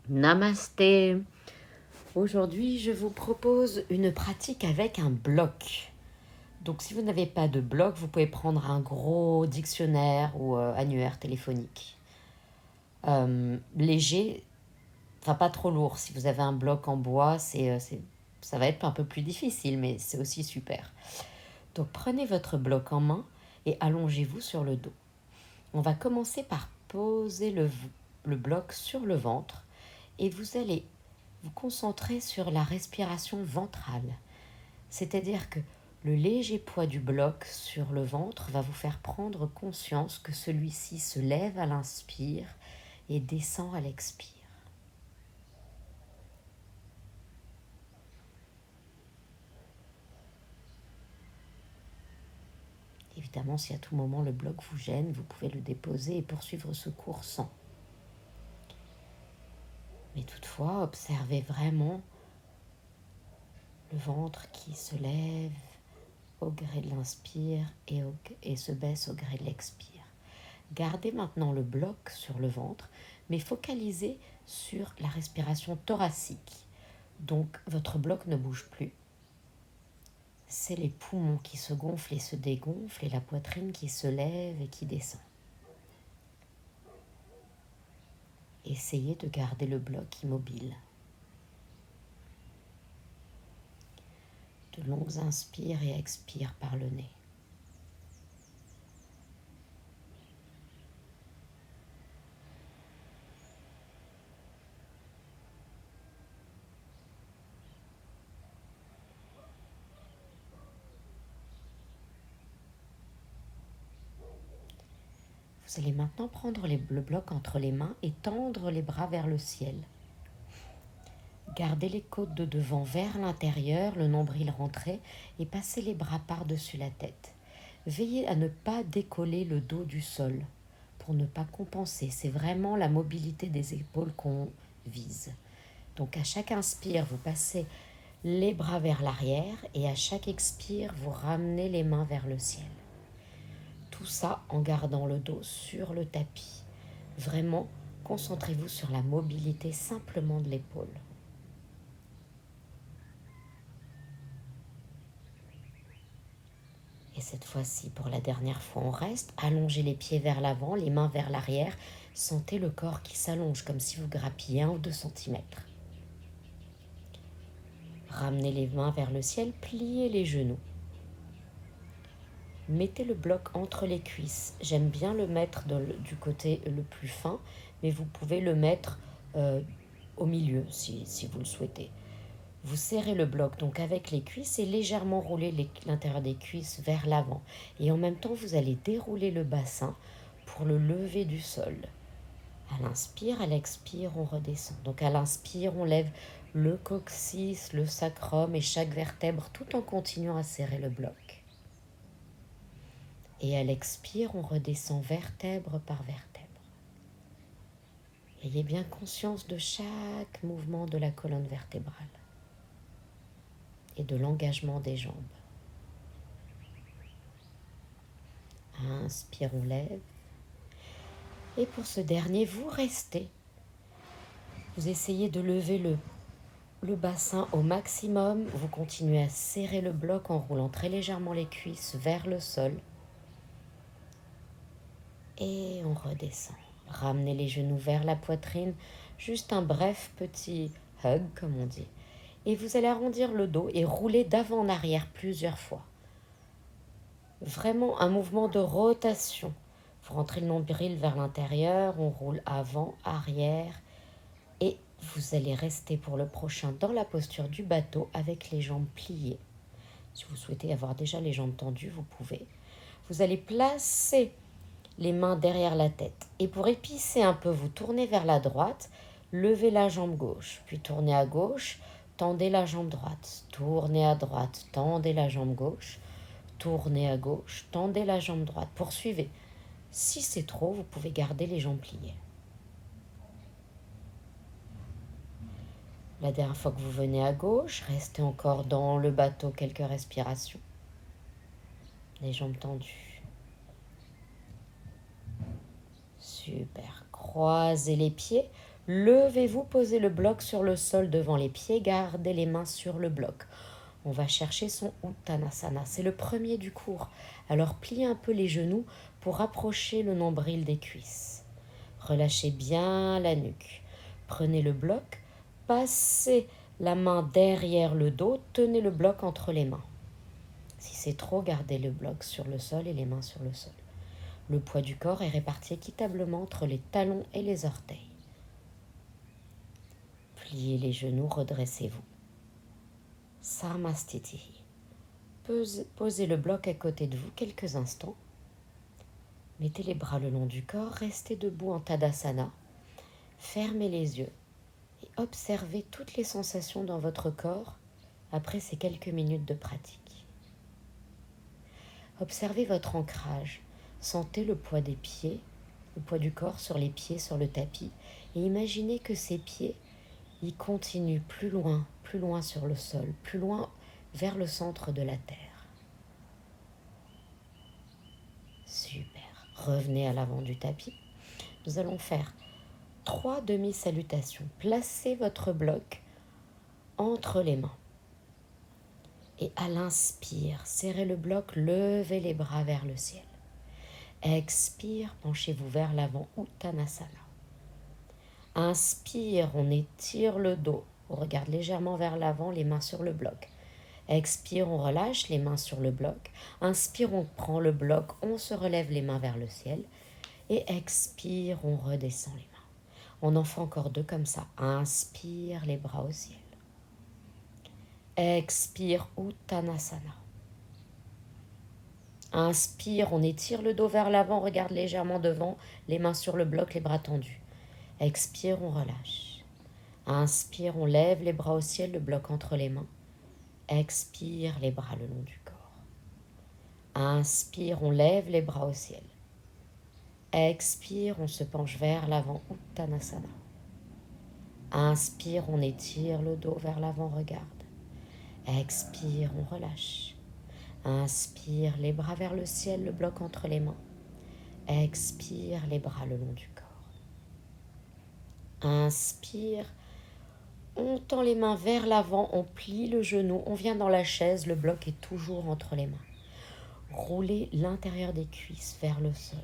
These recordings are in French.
Namasté. Aujourd'hui, je vous propose une pratique avec un bloc. Donc, si vous n'avez pas de bloc, vous pouvez prendre un gros dictionnaire ou annuaire téléphonique. Léger, enfin pas trop lourd. Si vous avez un bloc en bois, ça va être un peu plus difficile, mais c'est aussi super. Donc, prenez votre bloc en main et allongez-vous sur le dos. On va commencer par poser le bloc sur le ventre et vous allez vous concentrer sur la respiration ventrale. C'est-à-dire que le léger poids du bloc sur le ventre va vous faire prendre conscience que celui-ci se lève à l'inspire et descend à l'expire. Évidemment, si à tout moment le bloc vous gêne, vous pouvez le déposer et poursuivre ce cours sans. Mais toutefois, observez vraiment le ventre qui se lève au gré de l'inspire et se baisse au gré de l'expire. Gardez maintenant le bloc sur le ventre, mais focalisez sur la respiration thoracique. Donc votre bloc ne bouge plus. C'est les poumons qui se gonflent et se dégonflent et la poitrine qui se lève et qui descend. Essayez de garder le bloc immobile. De longues inspires et expires par le nez. Vous allez maintenant prendre le bloc entre les mains et tendre les bras vers le ciel. Gardez les côtes de devant vers l'intérieur, le nombril rentré et passez les bras par-dessus la tête. Veillez à ne pas décoller le dos du sol pour ne pas compenser. C'est vraiment la mobilité des épaules qu'on vise. Donc à chaque inspire, vous passez les bras vers l'arrière et à chaque expire, vous ramenez les mains vers le ciel. Tout ça en gardant le dos sur le tapis. Vraiment, concentrez-vous sur la mobilité simplement de l'épaule. Et cette fois-ci, pour la dernière fois, on reste. Allongez les pieds vers l'avant, les mains vers l'arrière. Sentez le corps qui s'allonge comme si vous grappiez 1 ou 2 centimètres. Ramenez les mains vers le ciel, pliez les genoux. Mettez le bloc entre les cuisses. J'aime bien le mettre du côté le plus fin, mais vous pouvez le mettre au milieu si vous le souhaitez. Vous serrez le bloc donc avec les cuisses et légèrement rouler l'intérieur des cuisses vers l'avant. Et en même temps, vous allez dérouler le bassin pour le lever du sol. À l'inspire, à l'expire, on redescend. Donc à l'inspire, on lève le coccyx, le sacrum et chaque vertèbre tout en continuant à serrer le bloc. Et à l'expire, on redescend vertèbre par vertèbre. Ayez bien conscience de chaque mouvement de la colonne vertébrale et de l'engagement des jambes. Inspire, on lève. Et pour ce dernier, vous restez. Vous essayez de lever le bassin au maximum. Vous continuez à serrer le bloc en roulant très légèrement les cuisses vers le sol. Et on redescend. Ramenez les genoux vers la poitrine. Juste un bref petit hug, comme on dit. Et vous allez arrondir le dos et rouler d'avant en arrière plusieurs fois. Vraiment un mouvement de rotation. Vous rentrez le nombril vers l'intérieur, on roule avant, arrière. Et vous allez rester pour le prochain dans la posture du bateau avec les jambes pliées. Si vous souhaitez avoir déjà les jambes tendues, vous pouvez. Vous allez placer les mains derrière la tête. Et pour épicer un peu, vous tournez vers la droite, levez la jambe gauche, puis tournez à gauche, tendez la jambe droite, tournez à droite, tendez la jambe gauche, tournez à gauche, tendez la jambe droite. Poursuivez. Si c'est trop, vous pouvez garder les jambes pliées. La dernière fois que vous venez à gauche, restez encore dans le bateau quelques respirations. Les jambes tendues. Super. Croisez les pieds. Levez-vous, posez le bloc sur le sol devant les pieds, gardez les mains sur le bloc. On va chercher son Uttanasana. C'est le premier du cours. Alors pliez un peu les genoux pour rapprocher le nombril des cuisses. Relâchez bien la nuque. Prenez le bloc, passez la main derrière le dos, tenez le bloc entre les mains. Si c'est trop, gardez le bloc sur le sol et les mains sur le sol. Le poids du corps est réparti équitablement entre les talons et les orteils. Pliez les genoux, redressez-vous. Samastitihi. Posez le bloc à côté de vous quelques instants. Mettez les bras le long du corps, restez debout en Tadasana. Fermez les yeux et observez toutes les sensations dans votre corps après ces quelques minutes de pratique. Observez votre ancrage. Sentez le poids des pieds, le poids du corps sur les pieds, sur le tapis, et imaginez que ces pieds, ils continuent plus loin sur le sol, plus loin vers le centre de la terre. Super. Revenez à l'avant du tapis. Nous allons faire 3 demi-salutations. Placez votre bloc entre les mains. Et à l'inspire, serrez le bloc, levez les bras vers le ciel. Expire, penchez-vous vers l'avant, Uttanasana. Inspire, on étire le dos. On regarde légèrement vers l'avant, les mains sur le bloc. Expire, on relâche les mains sur le bloc. Inspire, on prend le bloc, on se relève les mains vers le ciel. Et expire, on redescend les mains. On en fait encore 2 comme ça. Inspire, les bras au ciel. Expire, Uttanasana. Inspire, on étire le dos vers l'avant, regarde légèrement devant, les mains sur le bloc, les bras tendus. Expire, on relâche. Inspire, on lève les bras au ciel, le bloc entre les mains. Expire, les bras le long du corps. Inspire, on lève les bras au ciel. Expire, on se penche vers l'avant, Uttanasana. Inspire, on étire le dos vers l'avant, regarde. Expire, on relâche. Inspire, les bras vers le ciel, le bloc entre les mains. Expire, les bras le long du corps. Inspire, on tend les mains vers l'avant, on plie le genou, on vient dans la chaise, le bloc est toujours entre les mains. Roulez l'intérieur des cuisses vers le sol.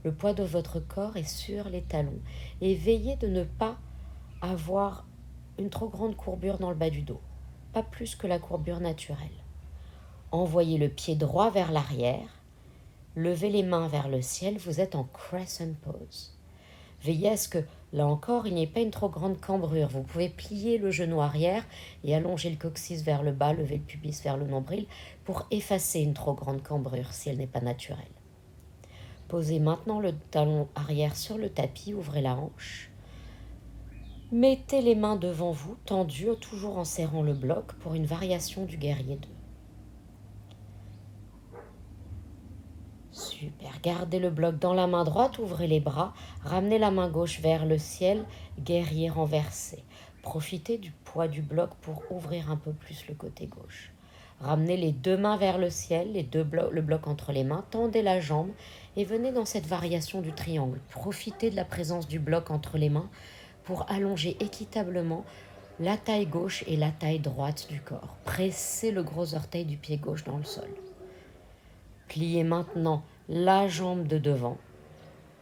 Le poids de votre corps est sur les talons et veillez de ne pas avoir une trop grande courbure dans le bas du dos, pas plus que la courbure naturelle. Envoyez le pied droit vers l'arrière, levez les mains vers le ciel, vous êtes en crescent pose. Veillez à ce que, là encore, il n'y ait pas une trop grande cambrure. Vous pouvez plier le genou arrière et allonger le coccyx vers le bas, lever le pubis vers le nombril pour effacer une trop grande cambrure si elle n'est pas naturelle. Posez maintenant le talon arrière sur le tapis, ouvrez la hanche. Mettez les mains devant vous, tendues, toujours en serrant le bloc pour une variation du guerrier 2. Super. Gardez le bloc dans la main droite, ouvrez les bras, ramenez la main gauche vers le ciel, guerrier renversé. Profitez du poids du bloc pour ouvrir un peu plus le côté gauche. Ramenez les 2 mains vers le ciel, le bloc entre les mains, tendez la jambe et venez dans cette variation du triangle. Profitez de la présence du bloc entre les mains pour allonger équitablement la taille gauche et la taille droite du corps. Pressez le gros orteil du pied gauche dans le sol. Pliez maintenant la jambe de devant.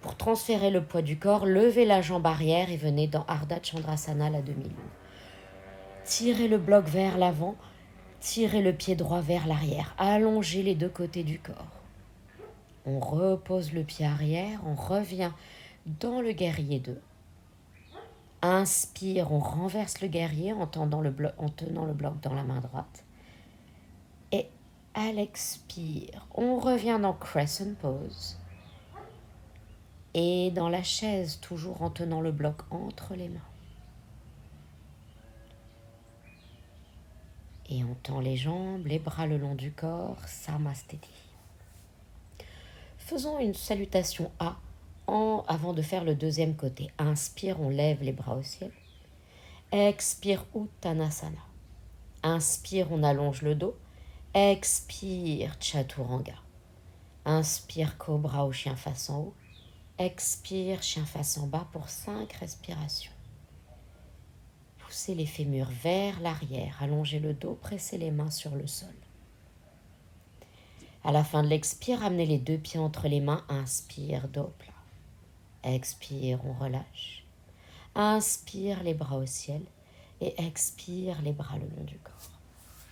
Pour transférer le poids du corps, levez la jambe arrière et venez dans Ardha Chandrasana, la demi-lune. Tirez le bloc vers l'avant, tirez le pied droit vers l'arrière. Allongez les 2 côtés du corps. On repose le pied arrière, on revient dans le guerrier 2. Inspire, on renverse le guerrier en tenant le bloc dans la main droite. Et à l'expire, on revient dans Crescent Pose. Et dans la chaise, toujours en tenant le bloc entre les mains. Et on tend les jambes, les bras le long du corps, Samastiti. Faisons une salutation A avant de faire le deuxième côté. Inspire, on lève les bras au ciel. Expire, Uttanasana. Inspire, on allonge le dos. Expire, Chaturanga. Inspire, Cobra ou chien face en haut. Expire, chien face en bas pour 5 respirations. poussez les fémurs vers l'arrière, allongez le dos, pressez les mains sur le sol. À la fin de l'expire, ramenez les 2 pieds entre les mains, inspire, dos plat. Expire, on relâche. Inspire, les bras au ciel et expire, les bras le long du corps.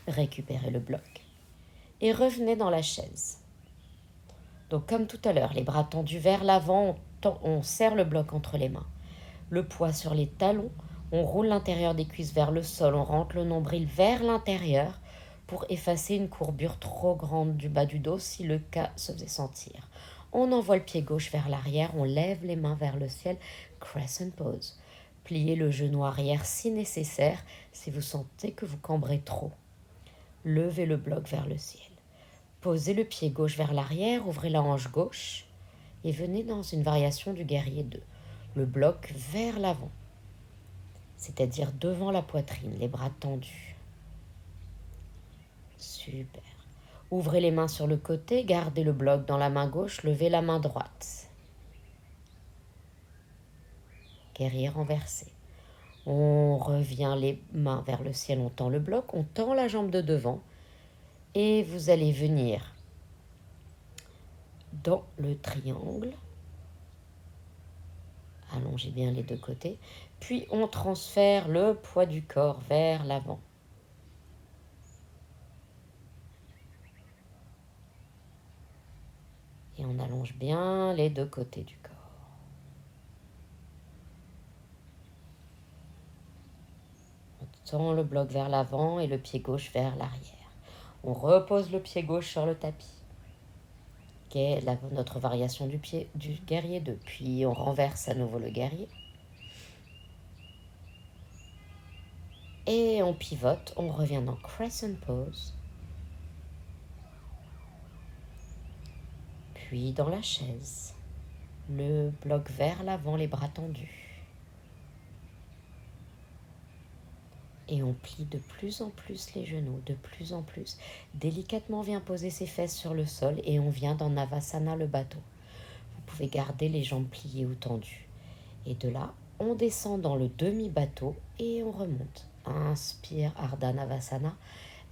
Récupérez le bloc et revenez dans la chaise. Donc comme tout à l'heure, les bras tendus vers l'avant, on serre le bloc entre les mains. Le poids sur les talons, on roule l'intérieur des cuisses vers le sol, on rentre le nombril vers l'intérieur pour effacer une courbure trop grande du bas du dos si le cas se faisait sentir. On envoie le pied gauche vers l'arrière, on lève les mains vers le ciel, crescent pose. Pliez le genou arrière si nécessaire, si vous sentez que vous cambrez trop. Levez le bloc vers le ciel. Posez le pied gauche vers l'arrière, ouvrez la hanche gauche et venez dans une variation du guerrier 2. Le bloc vers l'avant, c'est-à-dire devant la poitrine, les bras tendus. Super. Ouvrez les mains sur le côté, gardez le bloc dans la main gauche, levez la main droite. Guerrier renversé. On revient les mains vers le ciel, on tend le bloc, on tend la jambe de devant et vous allez venir dans le triangle. Allongez bien les 2 côtés. Puis on transfère le poids du corps vers l'avant. Et on allonge bien les 2 côtés du corps. On tend le bloc vers l'avant et le pied gauche vers l'arrière. On repose le pied gauche sur le tapis, qui est notre variation du guerrier 2. Puis on renverse à nouveau le guerrier. Et on pivote, on revient dans crescent pose. Puis dans la chaise, le bloc vers l'avant, les bras tendus. Et on plie de plus en plus les genoux, de plus en plus. Délicatement, on vient poser ses fesses sur le sol et on vient dans Navasana, le bateau. Vous pouvez garder les jambes pliées ou tendues. Et de là, on descend dans le demi-bateau et on remonte. Inspire, Ardha Navasana.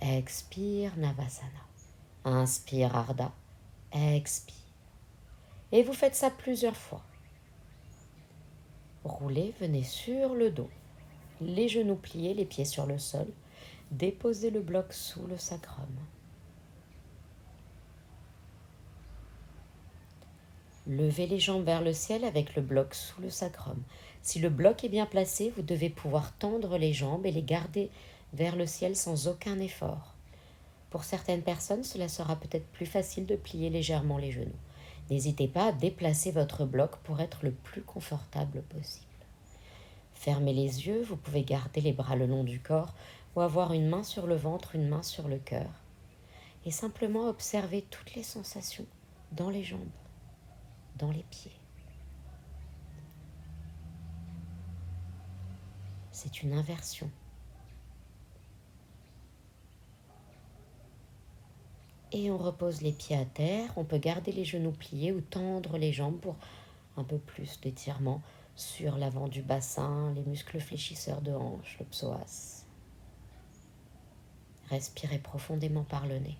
Expire, Navasana. Inspire, Ardha. Expire. Et vous faites ça plusieurs fois. Roulez, venez sur le dos. Les genoux pliés, les pieds sur le sol. Déposez le bloc sous le sacrum. Levez les jambes vers le ciel avec le bloc sous le sacrum. Si le bloc est bien placé, vous devez pouvoir tendre les jambes et les garder vers le ciel sans aucun effort. Pour certaines personnes, cela sera peut-être plus facile de plier légèrement les genoux. N'hésitez pas à déplacer votre bloc pour être le plus confortable possible. Fermez les yeux, vous pouvez garder les bras le long du corps ou avoir une main sur le ventre, une main sur le cœur. Et simplement observer toutes les sensations dans les jambes, dans les pieds. C'est une inversion. Et on repose les pieds à terre. On peut garder les genoux pliés ou tendre les jambes pour un peu plus d'étirement sur l'avant du bassin, les muscles fléchisseurs de hanche, le psoas. Respirez profondément par le nez.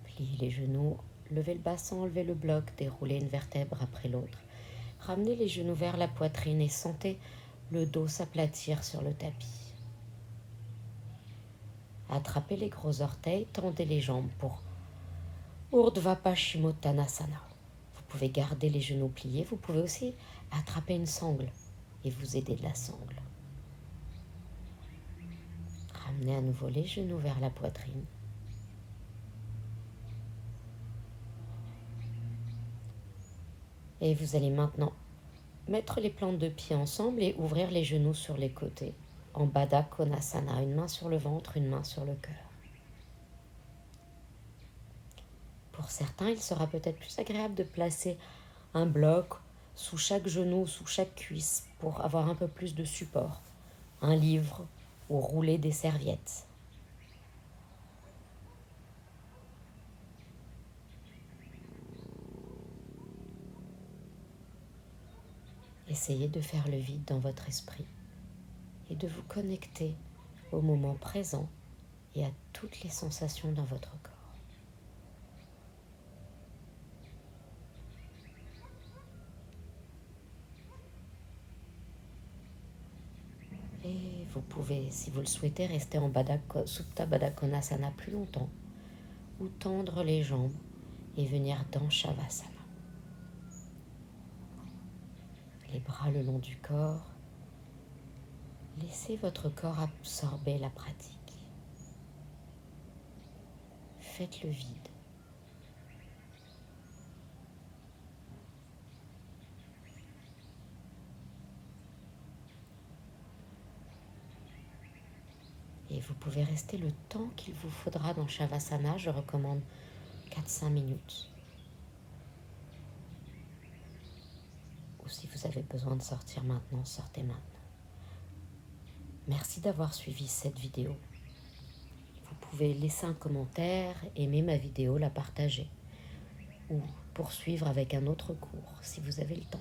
Pliez les genoux, levez le bassin, enlevez le bloc, déroulez une vertèbre après l'autre. Ramenez les genoux vers la poitrine et sentez le dos s'aplatir sur le tapis. Attrapez les gros orteils, tendez les jambes pour Urdhva Paschimottanasana. Vous pouvez garder les genoux pliés, vous pouvez aussi attraper une sangle et vous aider de la sangle. Ramenez à nouveau les genoux vers la poitrine. Et vous allez maintenant mettre les plantes de pied ensemble et ouvrir les genoux sur les côtés. En Baddha Konasana, une main sur le ventre, une main sur le cœur. Pour certains, il sera peut-être plus agréable de placer un bloc sous chaque genou, sous chaque cuisse pour avoir un peu plus de support. Un livre ou rouler des serviettes. Essayez de faire le vide dans votre esprit et de vous connecter au moment présent et à toutes les sensations dans votre corps. Et vous pouvez, si vous le souhaitez, rester en Supta Baddha Konasana plus longtemps ou tendre les jambes et venir dans Shavasana. Les bras le long du corps. Laissez votre corps absorber la pratique. Faites le vide. Et vous pouvez rester le temps qu'il vous faudra dans Shavasana. Je recommande 4-5 minutes. Ou si vous avez besoin de sortir maintenant, sortez maintenant. Merci d'avoir suivi cette vidéo. Vous pouvez laisser un commentaire, aimer ma vidéo, la partager ou poursuivre avec un autre cours si vous avez le temps.